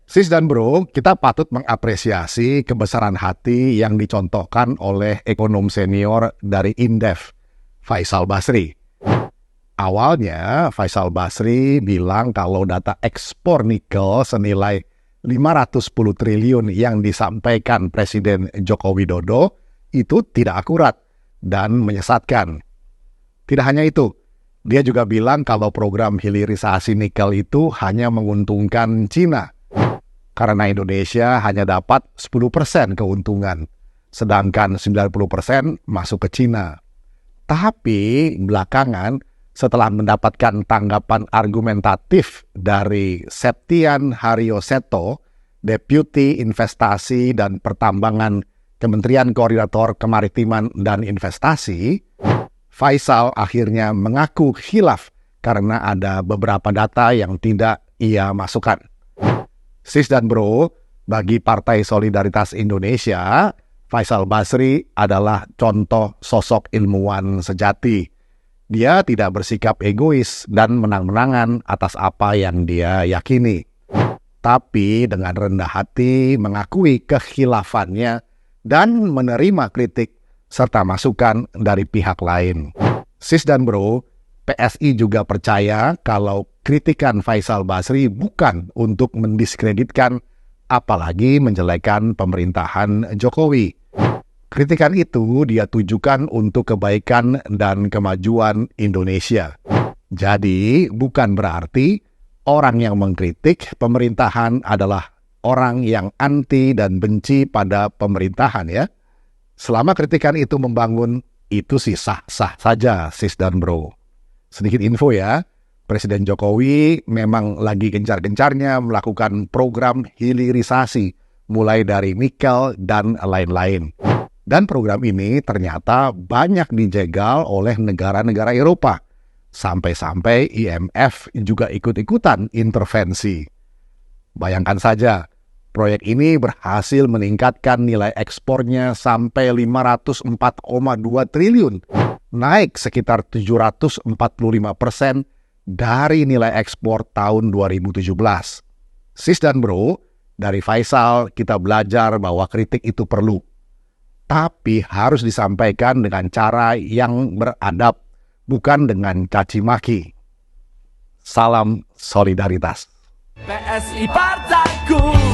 Sis dan bro, kita patut mengapresiasi kebesaran hati yang dicontohkan oleh ekonom senior dari Indef, Faisal Basri. Awalnya, Faisal Basri bilang kalau data ekspor nikel senilai 510 triliun yang disampaikan Presiden Joko Widodo itu tidak akurat dan menyesatkan. Tidak hanya itu, dia juga bilang kalau program hilirisasi nikel itu hanya menguntungkan Cina, karena Indonesia hanya dapat 10% keuntungan, sedangkan 90% masuk ke Cina. Tapi belakangan, setelah mendapatkan tanggapan argumentatif dari Septian Haryoseto, Deputi Investasi dan Pertambangan Kementerian Koordinator Kemaritiman dan Investasi, Faisal akhirnya mengaku khilaf karena ada beberapa data yang tidak ia masukkan. Sis dan bro, bagi Partai Solidaritas Indonesia, Faisal Basri adalah contoh sosok ilmuwan sejati. Dia tidak bersikap egois dan menang-menangan atas apa yang dia yakini. Tapi dengan rendah hati mengakui kekhilafannya dan menerima kritik serta masukan dari pihak lain. Sis dan bro, PSI juga percaya kalau kritikan Faisal Basri bukan untuk mendiskreditkan apalagi menjelekan pemerintahan Jokowi. Kritikan itu dia tujukan untuk kebaikan dan kemajuan Indonesia. Jadi bukan berarti orang yang mengkritik pemerintahan adalah orang yang anti dan benci pada pemerintahan ya. Selama kritikan itu membangun, itu sih sah-sah saja sis dan bro. Sedikit info ya, Presiden Jokowi memang lagi gencar-gencarnya melakukan program hilirisasi, mulai dari nikel dan lain-lain. Dan program ini ternyata banyak dijegal oleh negara-negara Eropa. Sampai-sampai IMF juga ikut-ikutan intervensi. Bayangkan saja, proyek ini berhasil meningkatkan nilai ekspornya sampai 504,2 triliun. Naik sekitar 745% dari nilai ekspor tahun 2017. Sis dan bro, dari Faisal kita belajar bahwa kritik itu perlu. Tapi harus disampaikan dengan cara yang beradab, bukan dengan caci maki. Salam solidaritas. PSI Partaiku.